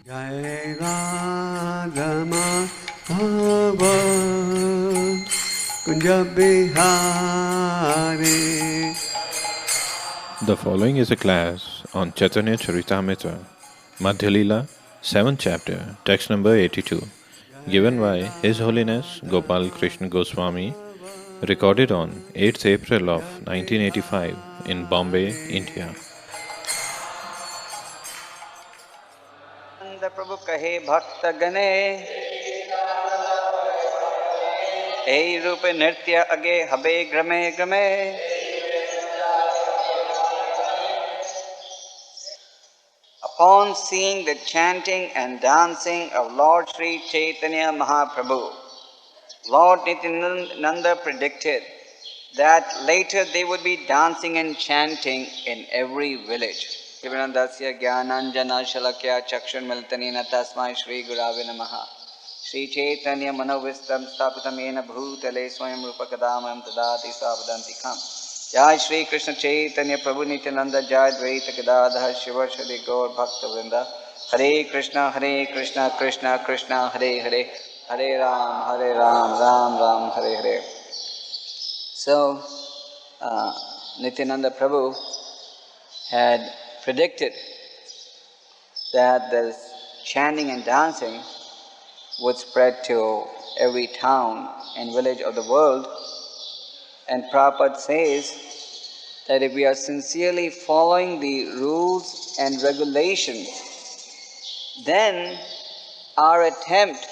Jai Radha Madhava Kunja Bihari. The following is a class on Chaitanya Charitamrita, Madhya Leela, 7th chapter, text number 82, given by His Holiness Gopal Krishna Goswami, recorded on 8th April of 1985 in Bombay, India. नंद प्रभु कहे भक्त गणे हे रूप नृत्य अगे हबे ग्रमे ग्रमे Upon seeing the chanting and dancing of Lord Sri Chaitanya Mahaprabhu, Lord Nityananda predicted that later they would be dancing and chanting in every village. Kivanandasya Gyananjana Shalakya Chakshunmiltanina Tasmai Shri Gurave Namaha Shri Chaitanya Manovistam Stapitamena Bhutale Swayam Rupakadamam Tadati Savadhanti Kam Jai Shri Krishna Chaitanya Prabhu Nityananda Jai Dvaita Gadadhar Shiva Shri Gaur Bhakta Vrinda Hare Krishna Krishna Krishna Hare Hare Hare Ram Ram Ram Hare Hare. So Nityananda Prabhu had predicted that this chanting and dancing would spread to every town and village of the world. And Prabhupada says that if we are sincerely following the rules and regulations, then our attempt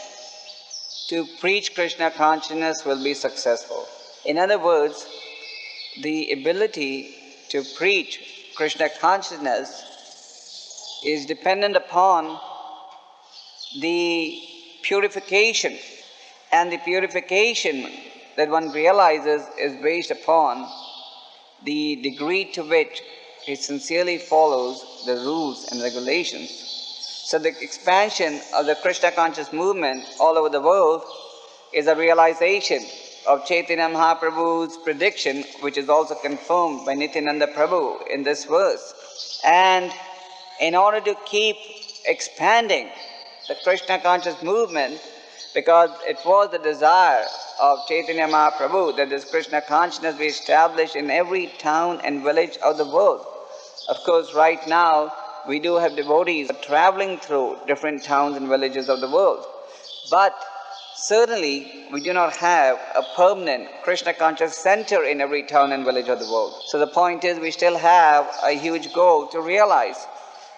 to preach Krishna consciousness will be successful. In other words, the ability to preach Krishna consciousness is dependent upon the purification, and the purification that one realizes is based upon the degree to which he sincerely follows the rules and regulations. So the expansion of the Krishna conscious movement all over the world is a realization of Chaitanya Mahaprabhu's prediction, which is also confirmed by Nityananda Prabhu in this verse. And in order to keep expanding the Krishna conscious movement, because it was the desire of Chaitanya Mahaprabhu that this Krishna consciousness be established in every town and village of the world. Of course, right now, we do have devotees traveling through different towns and villages of the world. But certainly, we do not have a permanent Krishna conscious center in every town and village of the world. So the point is, we still have a huge goal to realize.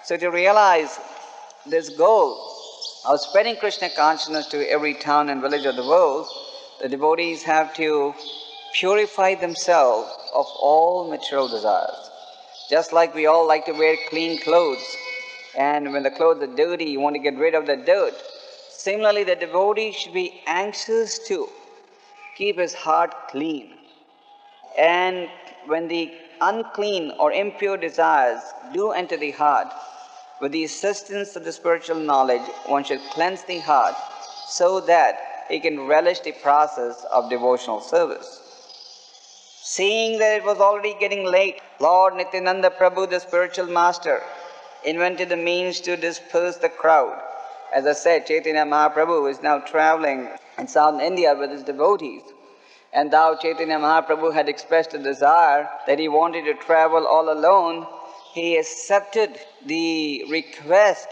So to realize this goal of spreading Krishna consciousness to every town and village of the world, the devotees have to purify themselves of all material desires. Just like we all like to wear clean clothes, and when the clothes are dirty, you want to get rid of the dirt. Similarly, the devotee should be anxious to keep his heart clean. And when the unclean or impure desires do enter the heart, with the assistance of the spiritual knowledge, one should cleanse the heart so that he can relish the process of devotional service. Seeing that it was already getting late, Lord Nityananda Prabhu, the spiritual master, invented the means to disperse the crowd. As I said, Chaitanya Mahaprabhu is now traveling in South India with his devotees. And thou, Chaitanya Mahaprabhu, had expressed a desire that he wanted to travel all alone. He accepted the request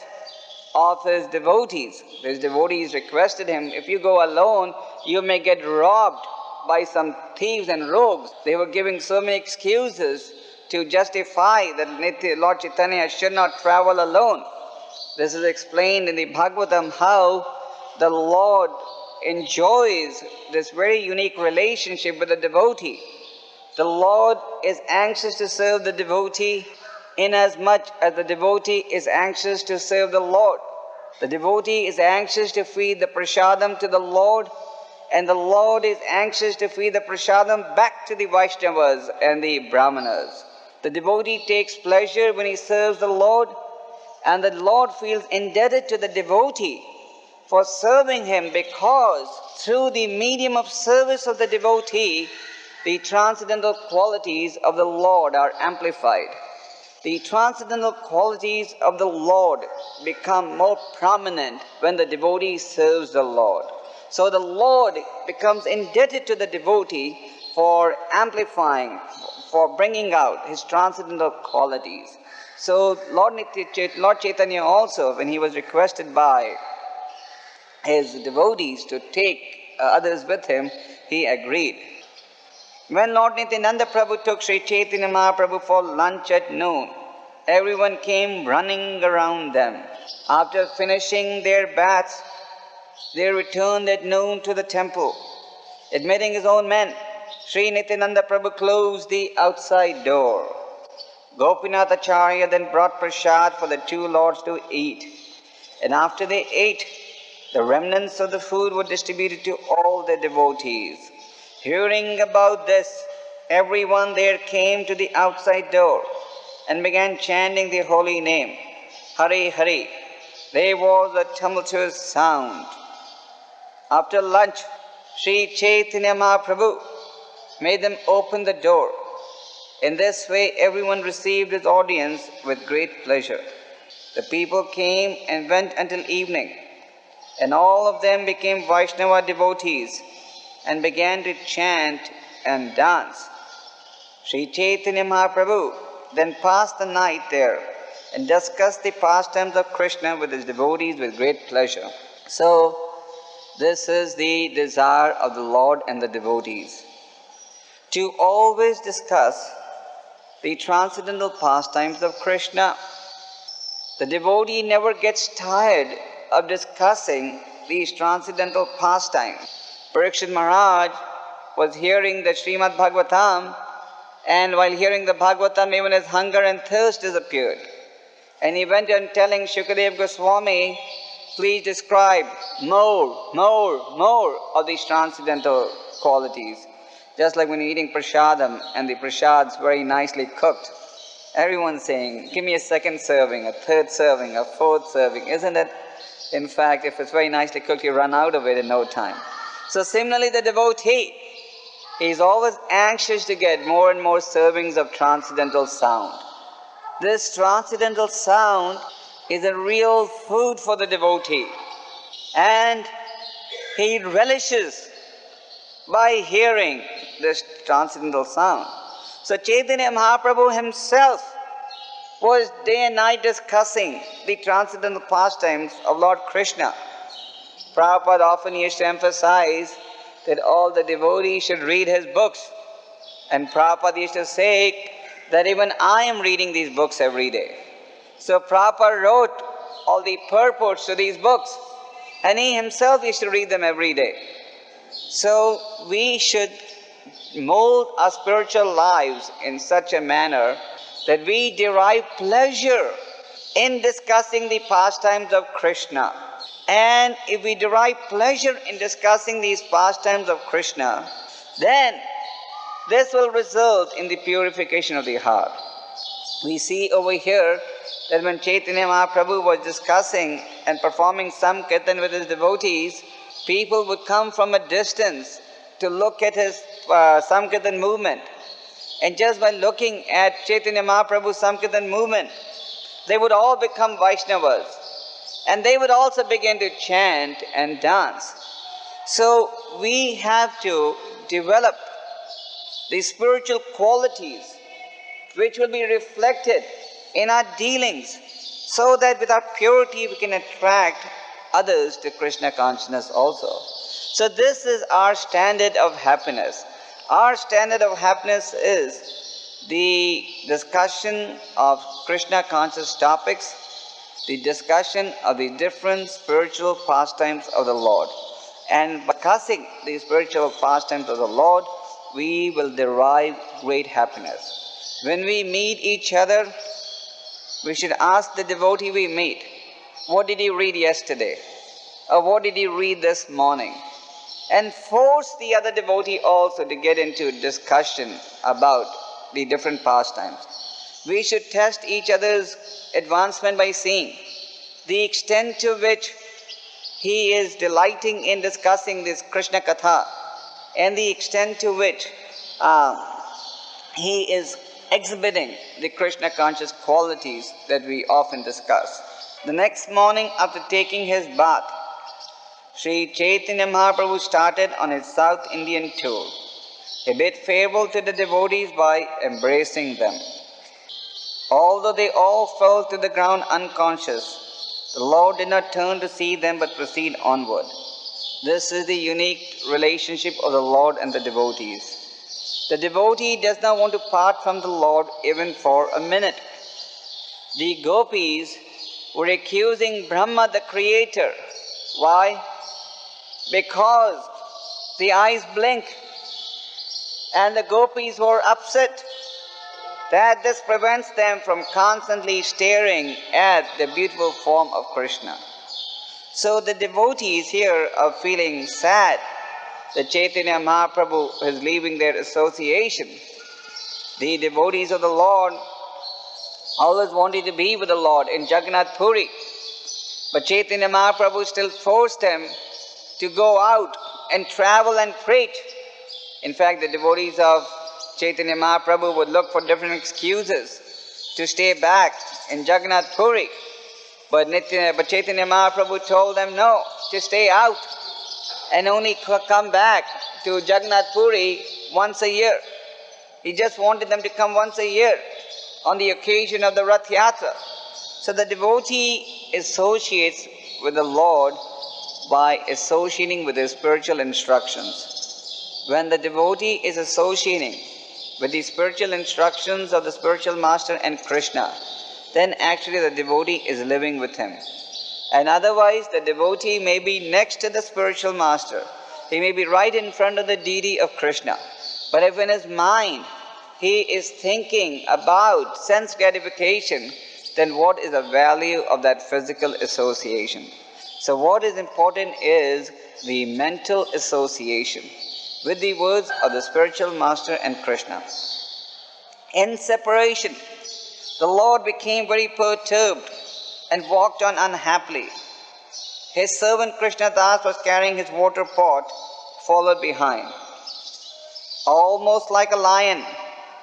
of his devotees. His devotees requested him, if you go alone, you may get robbed by some thieves and rogues. They were giving so many excuses to justify that Lord Chaitanya should not travel alone. This is explained in the Bhagavatam how the Lord enjoys this very unique relationship with the devotee. The Lord is anxious to serve the devotee inasmuch as the devotee is anxious to serve the Lord. The devotee is anxious to feed the prasadam to the Lord, and the Lord is anxious to feed the prasadam back to the Vaishnavas and the Brahmanas. The devotee takes pleasure when he serves the Lord, and the Lord feels indebted to the devotee for serving him, because through the medium of service of the devotee, the transcendental qualities of the Lord are amplified. The transcendental qualities of the Lord become more prominent when the devotee serves the Lord. So the Lord becomes indebted to the devotee for amplifying, for bringing out his transcendental qualities. So Lord Chaitanya also, when he was requested by his devotees to take others with him, he agreed. When Lord Nityananda Prabhu took Sri Chaitanya Mahaprabhu for lunch at noon, everyone came running around them. After finishing their baths, they returned at noon to the temple. Admitting his own men, Sri Nityananda Prabhu closed the outside door. Gopinath Acharya then brought prasad for the two lords to eat. And after they ate, the remnants of the food were distributed to all the devotees. Hearing about this, everyone there came to the outside door and began chanting the holy name, Hari Hari. There was a tumultuous sound. After lunch, Sri Chaitanya Mahaprabhu made them open the door. In this way, everyone received his audience with great pleasure. The people came and went until evening, and all of them became Vaishnava devotees and began to chant and dance. Sri Chaitanya Mahaprabhu then passed the night there and discussed the pastimes of Krishna with his devotees with great pleasure. So, this is the desire of the Lord and the devotees, to always discuss the transcendental pastimes of Krishna. The devotee never gets tired of discussing these transcendental pastimes. Parikshit Maharaj was hearing the Srimad Bhagavatam, and while hearing the Bhagavatam, even his hunger and thirst disappeared. And he went on telling Shukadeva Goswami, please describe more of these transcendental qualities. Just like when you're eating prasadam and the prasad's very nicely cooked, everyone's saying, give me a second serving, a third serving, a fourth serving, isn't it? In fact, if it's very nicely cooked, you run out of it in no time. So similarly, the devotee, he's always anxious to get more and more servings of transcendental sound. This transcendental sound is a real food for the devotee, and he relishes by hearing this transcendental sound. So Chaitanya Mahaprabhu himself was day and night discussing the transcendental pastimes of Lord Krishna. Prabhupada often used to emphasize that all the devotees should read his books. And Prabhupada used to say that even I am reading these books every day. So Prabhupada wrote all the purports to these books, and he himself used to read them every day. So we should mold our spiritual lives in such a manner that we derive pleasure in discussing the pastimes of Krishna. And if we derive pleasure in discussing these pastimes of Krishna, then this will result in the purification of the heart. We see over here that when Chaitanya Mahaprabhu was discussing and performing Samkirtan with his devotees, people would come from a distance to look at his Samkirtan movement. And just by looking at Chaitanya Mahaprabhu's Samkirtan movement, they would all become Vaishnavas. And they would also begin to chant and dance. So we have to develop the spiritual qualities which will be reflected in our dealings, so that with our purity we can attract others to Krishna consciousness also. So this is our standard of happiness. Our standard of happiness is the discussion of Krishna conscious topics, the discussion of the different spiritual pastimes of the Lord. And by discussing the spiritual pastimes of the Lord, we will derive great happiness. When we meet each other, we should ask the devotee we meet, what did you read yesterday? Or what did you read this morning? And force the other devotee also to get into discussion about the different pastimes. We should test each other's advancement by seeing the extent to which he is delighting in discussing this Krishna Katha, and the extent to which he is exhibiting the Krishna conscious qualities that we often discuss. The next morning, after taking his bath, Sri Chaitanya Mahaprabhu started on his South Indian tour. He bid farewell to the devotees by embracing them. Although they all fell to the ground unconscious, the Lord did not turn to see them but proceed onward. This is the unique relationship of the Lord and the devotees. The devotee does not want to part from the Lord even for a minute. The gopis were accusing Brahma, the creator. Why? Because the eyes blink, and the gopis were upset that this prevents them from constantly staring at the beautiful form of Krishna. So the devotees here are feeling sad that Chaitanya Mahaprabhu is leaving their association. The devotees of the Lord always wanted to be with the Lord in Jagannath Puri, but Chaitanya Mahaprabhu still forced them to go out and travel and preach. In fact, the devotees of Chaitanya Mahaprabhu would look for different excuses to stay back in Jagannath Puri. But Chaitanya Mahaprabhu told them, no, just stay out and only come back to Jagannath Puri once a year. He just wanted them to come once a year on the occasion of the Rath Yatra. So the devotee associates with the Lord by associating with his spiritual instructions. When the devotee is associating with the spiritual instructions of the spiritual master and Krishna, then actually the devotee is living with him. And otherwise, the devotee may be next to the spiritual master. He may be right in front of the deity of Krishna. But if in his mind he is thinking about sense gratification, then what is the value of that physical association? So what is important is the mental association with the words of the spiritual master and Krishna. In separation, the Lord became very perturbed and walked on unhappily. His servant Krishna Das was carrying his water pot, followed behind. Almost like a lion,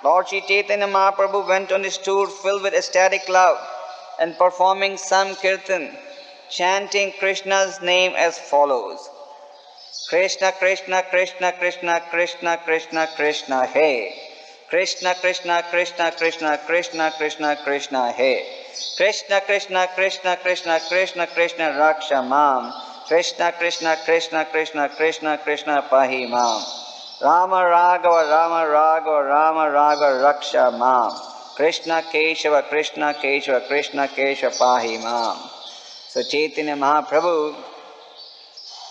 Lord Sri Chaitanya Mahaprabhu went on his tour filled with ecstatic love and performing some kirtan, chanting Krishna's name as follows. Krishna, Krishna, Krishna, Krishna, Krishna, Krishna, Krishna, Hey. Krishna, Krishna, Krishna, Krishna, Krishna, Krishna, Krishna, Hey. Krishna, Krishna, Krishna, Krishna, Krishna, Krishna, Raksha Mam. Krishna, Krishna, Krishna, Krishna, Krishna, Krishna, Pahi Mam. Rama Raghava, Rama Raghava, Rama Raghava, Raksha Mam. Krishna Keshava, Krishna Keshava, Krishna Keshava, Pahi Mam. So Chaitanya Mahaprabhu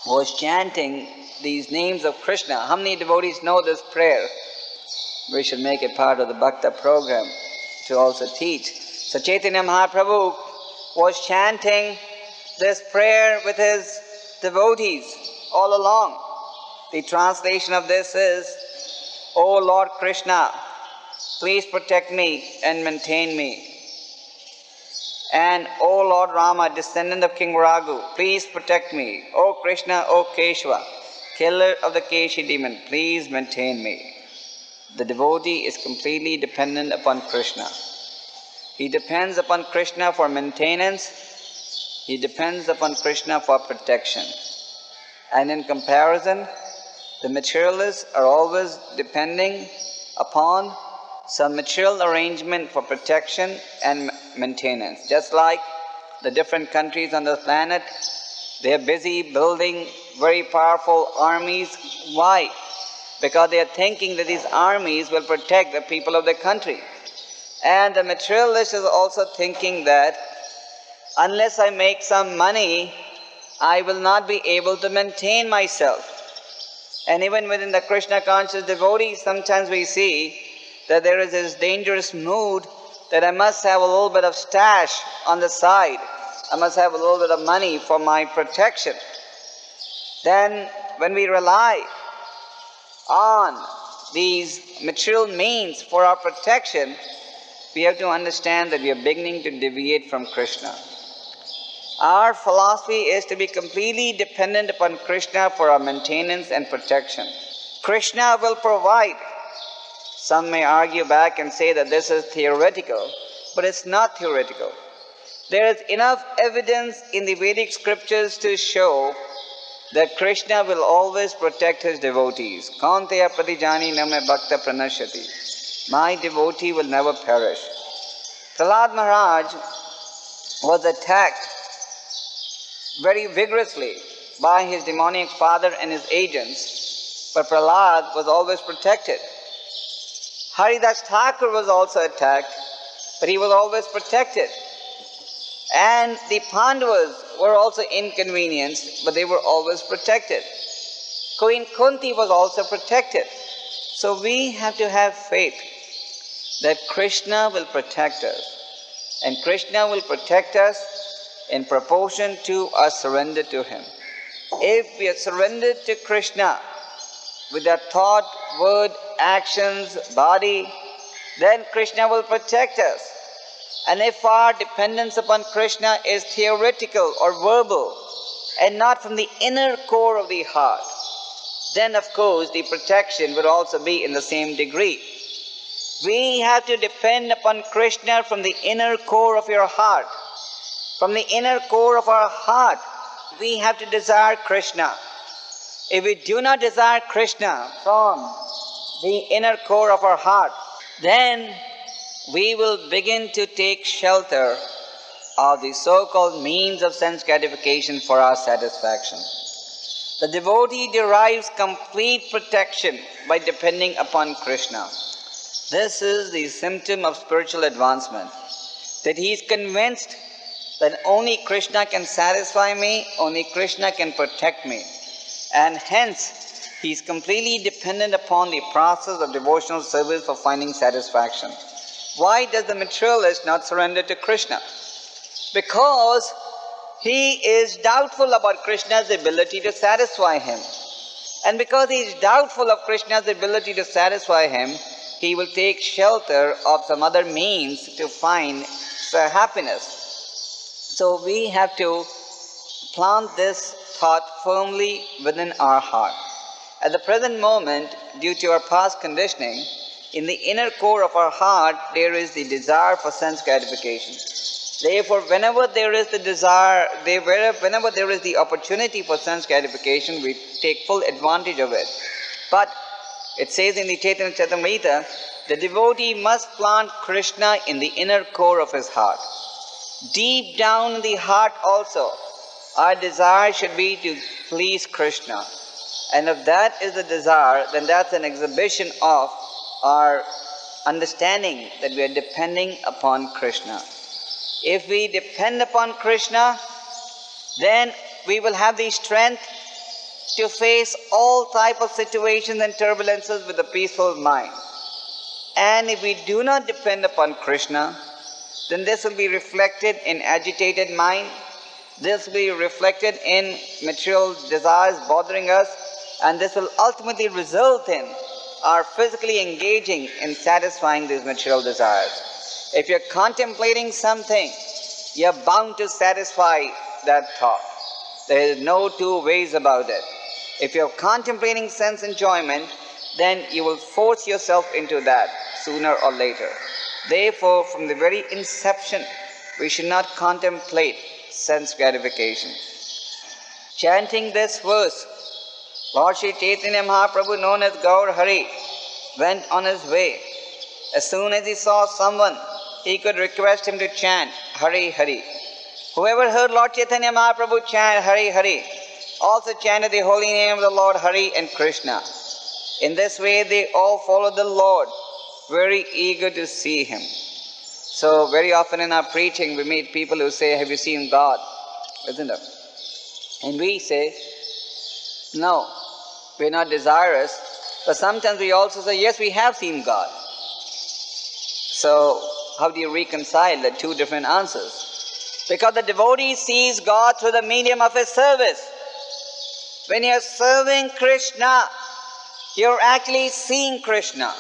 was chanting these names of Krishna. How many devotees know this prayer? We should make it part of the Bhakta program to also teach. So Chaitanya Mahaprabhu was chanting this prayer with his devotees all along. The translation of this is, O Lord Krishna, please protect me and maintain me. And O Lord Rama, descendant of King Raghu, please protect me. O Krishna, O Keshava, killer of the Keshi demon, please maintain me. The devotee is completely dependent upon Krishna. He depends upon Krishna for maintenance. He depends upon Krishna for protection. And in comparison, the materialists are always depending upon some material arrangement for protection and maintenance. Just like the different countries on the planet, they are busy building very powerful armies. Why? Because they are thinking that these armies will protect the people of their country. And the materialist is also thinking that unless I make some money, I will not be able to maintain myself. And even within the Krishna conscious devotees, sometimes we see that there is this dangerous mood that I must have a little bit of stash on the side. I must have a little bit of money for my protection. Then when we rely on these material means for our protection, we have to understand that we are beginning to deviate from Krishna. Our philosophy is to be completely dependent upon Krishna for our maintenance and protection. Krishna will provide Some may argue back and say that this is theoretical, but it's not theoretical. There is enough evidence in the Vedic scriptures to show that Krishna will always protect his devotees. Kaunteya pratijani name bhakta pranashyati. My devotee will never perish. Prahlad Maharaj was attacked very vigorously by his demoniac father and his agents, but Prahlad was always protected. Haridas Thakur was also attacked, but he was always protected. And the Pandavas were also inconvenienced, but they were always protected. Queen Kunti was also protected. So we have to have faith that Krishna will protect us. And Krishna will protect us in proportion to our surrender to Him. If we are surrendered to Krishna with our thought, word, actions, body, then Krishna will protect us. And if our dependence upon Krishna is theoretical or verbal and not from the inner core of the heart, then of course the protection would also be in the same degree. We have to depend upon Krishna from the inner core of your heart. From the inner core of our heart, we have to desire Krishna. If we do not desire Krishna from the inner core of our heart, then we will begin to take shelter of the so-called means of sense gratification for our satisfaction. The devotee derives complete protection by depending upon Krishna. This is the symptom of spiritual advancement, that he is convinced that only Krishna can satisfy me, only Krishna can protect me. And hence, he is completely dependent upon the process of devotional service for finding satisfaction. Why does the materialist not surrender to Krishna? Because he is doubtful about Krishna's ability to satisfy him. And because he is doubtful of Krishna's ability to satisfy him, he will take shelter of some other means to find happiness. So we have to plant this thought firmly within our heart. At the present moment, due to our past conditioning, in the inner core of our heart, there is the desire for sense gratification. Therefore, whenever there is the desire, whenever there is the opportunity for sense gratification, we take full advantage of it. But it says in the Chaitanya Charitamrita, the devotee must plant Krishna in the inner core of his heart. Deep down in the heart also, our desire should be to please Krishna. And if that is the desire, then that's an exhibition of our understanding that we are depending upon Krishna. If we depend upon Krishna, then we will have the strength to face all type of situations and turbulences with a peaceful mind. And if we do not depend upon Krishna, then this will be reflected in agitated mind. This will be reflected in material desires bothering us, and this will ultimately result in are physically engaging in satisfying these material desires. If you're contemplating something, you're bound to satisfy that thought. There is no two ways about it. If you're contemplating sense enjoyment, then you will force yourself into that sooner or later. Therefore, from the very inception, we should not contemplate sense gratification. Chanting this verse, Lord Sri Chaitanya Mahaprabhu, known as Gaur Hari, went on his way. As soon as he saw someone, he could request him to chant Hari Hari. Whoever heard Lord Chaitanya Mahaprabhu chant Hari Hari also chanted the holy name of the Lord Hari and Krishna. In this way, they all followed the Lord, very eager to see him. So very often in our preaching, we meet people who say, have you seen God? Isn't it? And we say, no, we're not desirous. But sometimes we also say, yes, we have seen God. So how do you reconcile the two different answers? Because the devotee sees God through the medium of his service. When you're serving Krishna, you're actually seeing Krishna.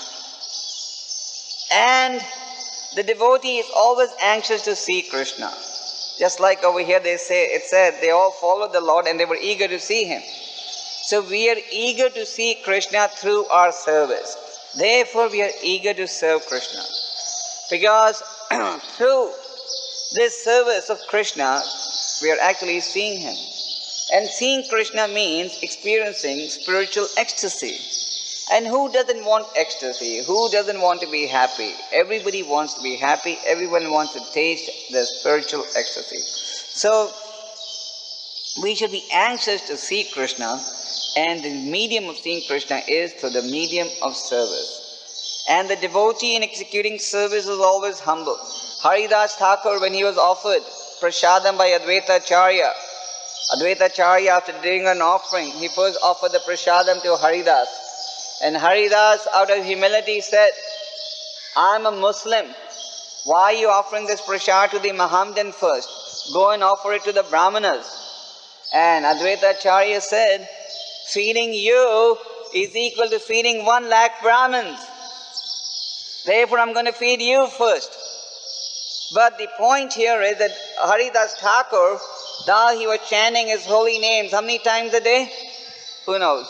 And the devotee is always anxious to see Krishna. Just like over here it said, they all followed the Lord and they were eager to see him. So we are eager to see Krishna through our service. Therefore, we are eager to serve Krishna. Because through this service of Krishna, we are actually seeing Him. And seeing Krishna means experiencing spiritual ecstasy. And who doesn't want ecstasy? Who doesn't want to be happy? Everybody wants to be happy. Everyone wants to taste the spiritual ecstasy. So, we should be anxious to see Krishna, and the medium of seeing Krishna is through the medium of service. And the devotee in executing service is always humble. Haridas Thakur, when he was offered prasadam by Advaita Acharya, after doing an offering, he first offered the prasadam to Haridas. And Haridas, out of humility, said, I am a Muslim. Why are you offering this prasad to the Mahamdan first? Go and offer it to the Brahmanas. And Advaita Acharya said, feeding you is equal to feeding 1 lakh Brahmins. Therefore, I'm going to feed you first. But the point here is that Haridas Thakur, though he was chanting his holy names, how many times a day? Who knows?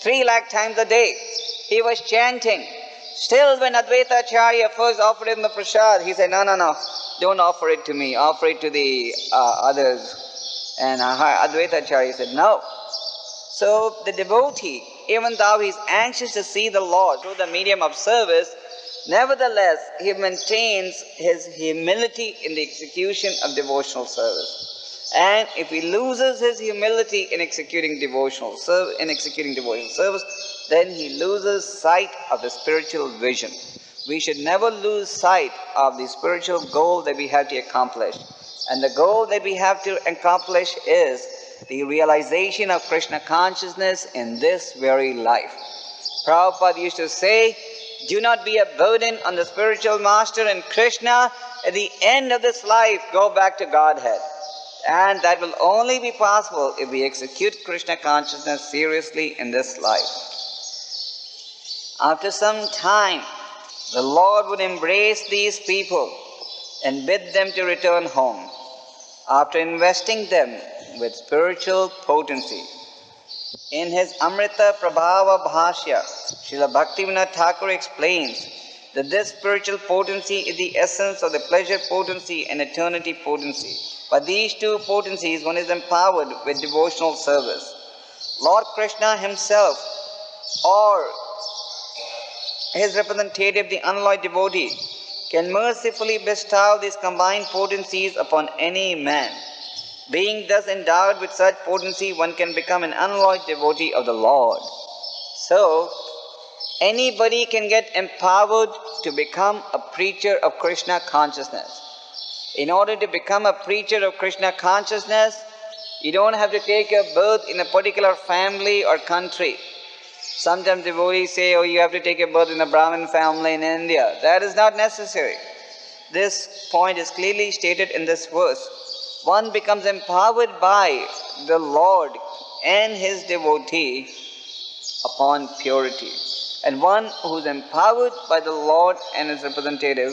3 lakh times a day. He was chanting. Still, when Advaita Acharya first offered him the prasad, he said, no, don't offer it to me. Offer it to the others. And Advaita Acharya said, no. So the devotee, even though he is anxious to see the Lord through the medium of service, nevertheless, he maintains his humility in the execution of devotional service. And if he loses his humility in executing devotional service, then he loses sight of the spiritual vision. We should never lose sight of the spiritual goal that we have to accomplish. And the goal that we have to accomplish is the realization of Krishna consciousness in this very life. Prabhupada used to say, do not be a burden on the spiritual master and Krishna. At the end of this life, go back to Godhead. And that will only be possible if we execute Krishna consciousness seriously in this life. After some time, the Lord would embrace these people and bid them to return home, after investing them with spiritual potency. In his Amrita Prabhava Bhashya, Srila Bhaktivinoda Thakur explains that this spiritual potency is the essence of the pleasure potency and eternity potency. But these two potencies, one is empowered with devotional service. Lord Krishna himself, or his representative, the unalloyed devotee, can mercifully bestow these combined potencies upon any man. Being thus endowed with such potency, one can become an unalloyed devotee of the Lord. So, anybody can get empowered to become a preacher of Krishna consciousness. In order to become a preacher of Krishna consciousness, you don't have to take your birth in a particular family or country. Sometimes devotees say, oh, you have to take your birth in a Brahmin family in India. That is not necessary. This point is clearly stated in this verse. One becomes empowered by the Lord and his devotee upon purity. And one who is empowered by the Lord and his representative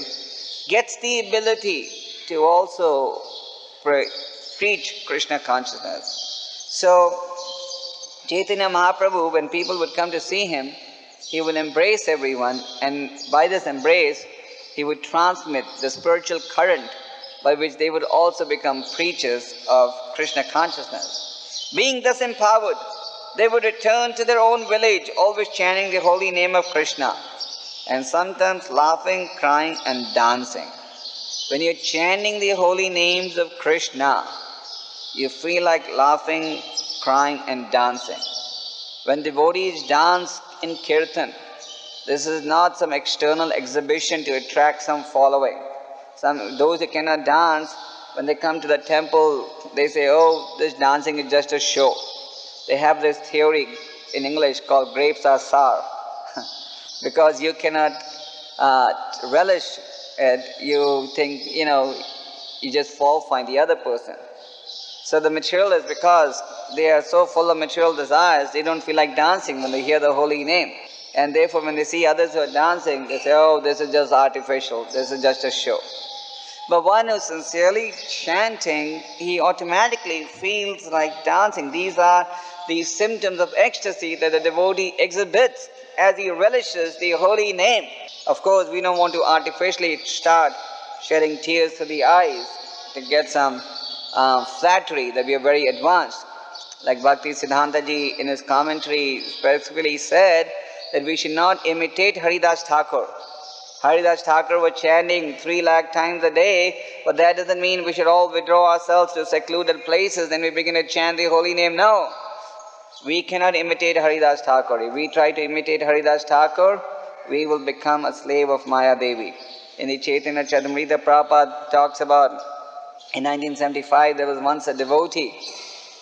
gets the ability to also preach Krishna consciousness. So, Chaitanya Mahaprabhu, when people would come to see him, he would embrace everyone, and by this embrace, he would transmit the spiritual current by which they would also become preachers of Krishna consciousness. Being thus empowered, they would return to their own village, always chanting the holy name of Krishna, and sometimes laughing, crying, and dancing. When you're chanting the holy names of Krishna, you feel like laughing, crying, and dancing. When devotees dance in kirtan, this is not some external exhibition to attract some following. Those who cannot dance, when they come to the temple, they say, oh, this dancing is just a show. They have this theory in English called grapes are sour. Because you cannot relish it, you think, you just fall find the other person. So the materialists, because they are so full of material desires, they don't feel like dancing when they hear the holy name. And therefore when they see others who are dancing, they say, oh, this is just artificial, this is just a show. But one who's sincerely chanting, he automatically feels like dancing. These are the symptoms of ecstasy that the devotee exhibits as he relishes the holy name. Of course, we don't want to artificially start shedding tears to the eyes to get some flattery that we are very advanced. Like Bhakti Siddhanta Ji in his commentary specifically said that we should not imitate Haridas Thakur. Haridas Thakur was chanting 3 lakh times a day, but that doesn't mean we should all withdraw ourselves to secluded places and we begin to chant the holy name. No. We cannot imitate Haridas Thakur. If we try to imitate Haridas Thakur, we will become a slave of Maya Devi. In the Chaitanya Charitamrita, Prabhupada talks about in 1975 there was once a devotee,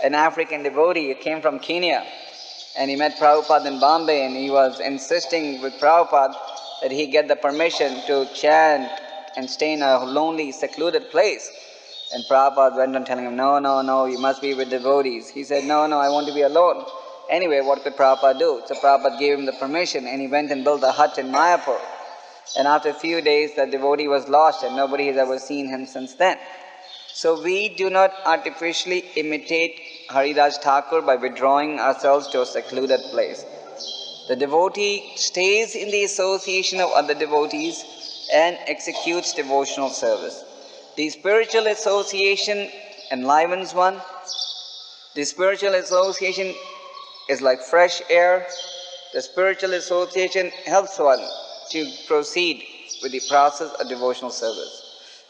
an African devotee. He came from Kenya and he met Prabhupada in Bombay and he was insisting with Prabhupada that he get the permission to chant and stay in a lonely, secluded place. And Prabhupada went on telling him, no, you must be with devotees. He said, no, I want to be alone. Anyway, what could Prabhupada do? So Prabhupada gave him the permission and he went and built a hut in Mayapur. And after a few days, the devotee was lost and nobody has ever seen him since then. So we do not artificially imitate Haridas Thakur by withdrawing ourselves to a secluded place. The devotee stays in the association of other devotees and executes devotional service. The spiritual association enlivens one. The spiritual association is like fresh air. The spiritual association helps one to proceed with the process of devotional service.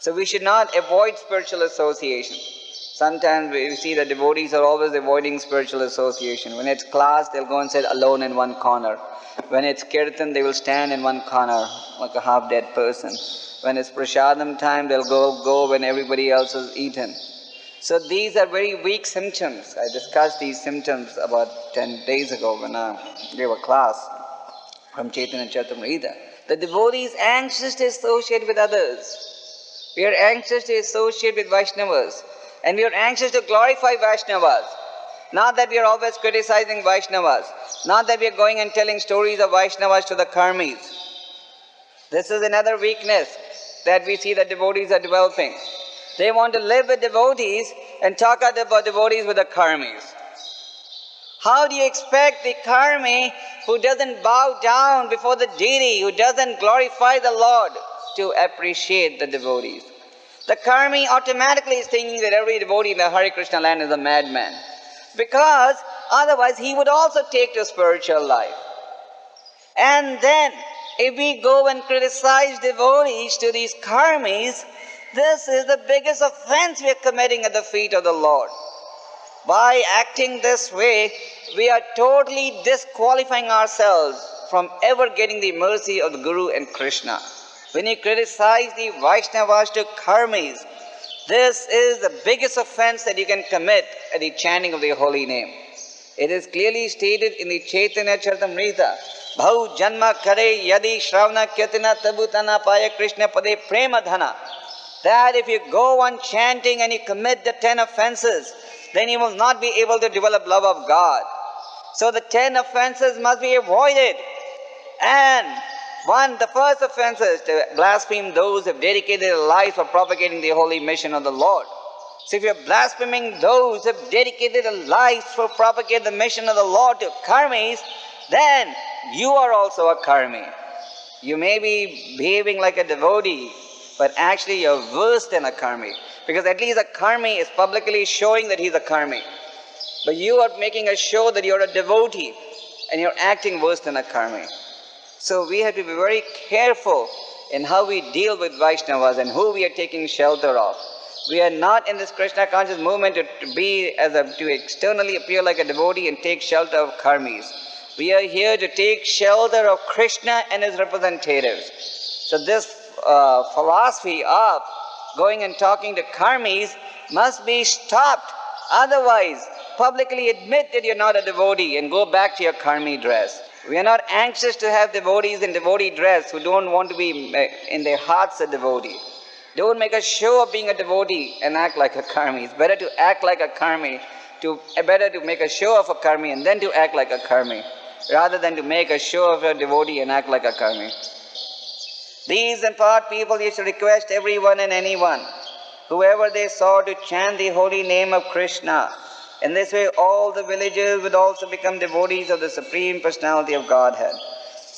So we should not avoid spiritual association. Sometimes we see that devotees are always avoiding spiritual association. When it's class, they'll go and sit alone in one corner. When it's kirtan, they will stand in one corner like a half-dead person. When it's prasadam time, they'll go when everybody else has eaten. So these are very weak symptoms. I discussed these symptoms about 10 days ago when I gave a class from Chaitanya Charitamrita. The devotee is anxious to associate with others. We are anxious to associate with Vaishnavas. And we are anxious to glorify Vaishnavas. Not that we are always criticizing Vaishnavas. Not that we are going and telling stories of Vaishnavas to the karmis. This is another weakness that we see that devotees are developing. They want to live with devotees and talk about devotees with the karmis. How do you expect the karmi who doesn't bow down before the deity, who doesn't glorify the Lord, to appreciate the devotees? The karmi automatically is thinking that every devotee in the Hare Krishna land is a madman. Because otherwise he would also take to spiritual life. And then if we go and criticize devotees to these karmis, this is the biggest offense we are committing at the feet of the Lord. By acting this way, we are totally disqualifying ourselves from ever getting the mercy of the Guru and Krishna. When you criticize the Vaishnavas to karmis, this is the biggest offense that you can commit at the chanting of the holy name. It is clearly stated in the Chaitanya Charitamrita, Bhau janma kare yadi shravana kirtana tabutana paya Krishna pade prema dhana. That if you go on chanting and you commit the 10 offenses, then you will not be able to develop love of God. So the 10 offenses must be avoided. And the first offense is to blaspheme those who have dedicated their lives for propagating the holy mission of the Lord. So if you're blaspheming those who have dedicated their lives for propagating the mission of the Lord to karmis, then you are also a karmi. You may be behaving like a devotee, but actually you're worse than a karmi. Because at least a karmi is publicly showing that he's a karmi. But you are making a show that you're a devotee and you're acting worse than a karmi. So we have to be very careful in how we deal with Vaishnavas and who we are taking shelter of. We are not in this Krishna conscious movement to externally appear like a devotee and take shelter of karmis. We are here to take shelter of Krishna and his representatives. So this philosophy of going and talking to karmis must be stopped. Otherwise, publicly admit that you're not a devotee and go back to your karmi dress. We are not anxious to have devotees in devotee dress who don't want to be in their hearts a devotee. Don't make a show of being a devotee and act like a karmi. It's better to act like a karmi, better to make a show of a karmi and then to act like a karmi, rather than to make a show of a devotee and act like a karmi. These in part people used to request everyone and anyone, whoever they saw, to chant the holy name of Krishna. In this way, all the villagers would also become devotees of the Supreme Personality of Godhead.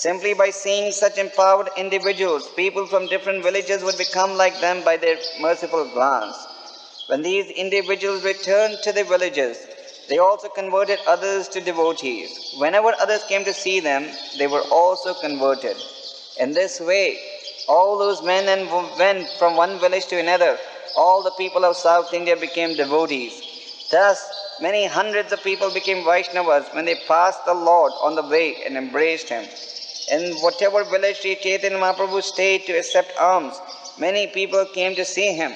Simply by seeing such empowered individuals, people from different villages would become like them by their merciful glance. When these individuals returned to the villages, they also converted others to devotees. Whenever others came to see them, they were also converted. In this way, all those men and went from one village to another. All the people of South India became devotees. Thus, many hundreds of people became Vaishnavas when they passed the Lord on the way and embraced Him. In whatever village Sri Chaitanya Mahaprabhu stayed to accept alms, many people came to see him.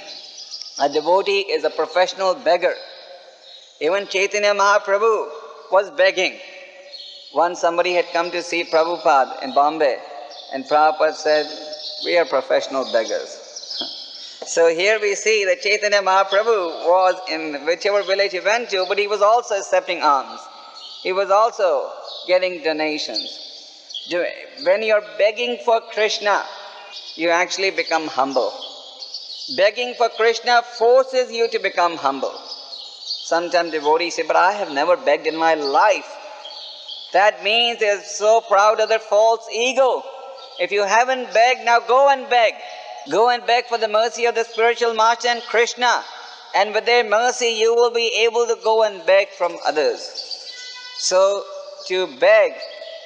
A devotee is a professional beggar. Even Chaitanya Mahaprabhu was begging. Once somebody had come to see Prabhupada in Bombay, and Prabhupada said, "We are professional beggars." So here we see that Chaitanya Mahaprabhu was in whichever village he went to, but he was also accepting alms. He was also getting donations. When you're begging for Krishna, you actually become humble. Begging for Krishna forces you to become humble. Sometimes devotees say, "But I have never begged in my life." That means they're so proud of their false ego. If you haven't begged, now go and beg. Go and beg for the mercy of the spiritual master and Krishna. And with their mercy, you will be able to go and beg from others. So, to beg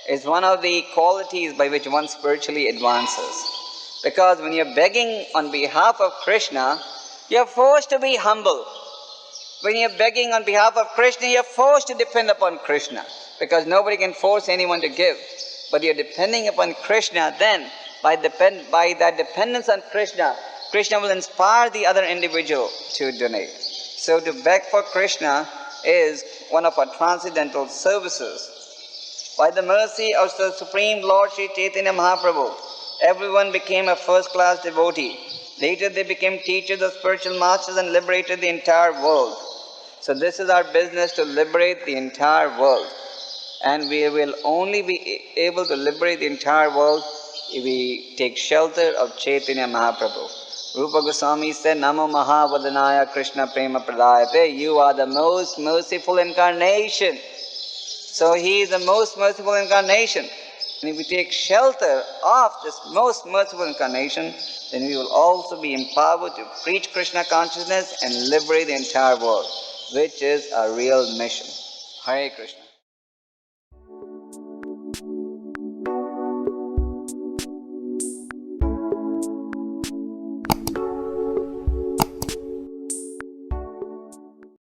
is one of the qualities by which one spiritually advances. Because when you're begging on behalf of Krishna, you're forced to be humble. When you're begging on behalf of Krishna, you're forced to depend upon Krishna. Because nobody can force anyone to give. But you're depending upon Krishna, then by that dependence on Krishna, Krishna will inspire the other individual to donate. So to beg for Krishna is one of our transcendental services. By the mercy of the Supreme Lord Sri Chaitanya Mahaprabhu, everyone became a first-class devotee. Later they became teachers of spiritual masters and liberated the entire world. So this is our business, to liberate the entire world. And we will only be able to liberate the entire world if we take shelter of Chaitanya Mahaprabhu. Rupa Goswami said, "Namo Mahavadanaya Krishna Prema Pradayate." You are the most merciful incarnation. So he is the most merciful incarnation. And if we take shelter of this most merciful incarnation, then we will also be empowered to preach Krishna consciousness and liberate the entire world, which is our real mission. Hare Krishna.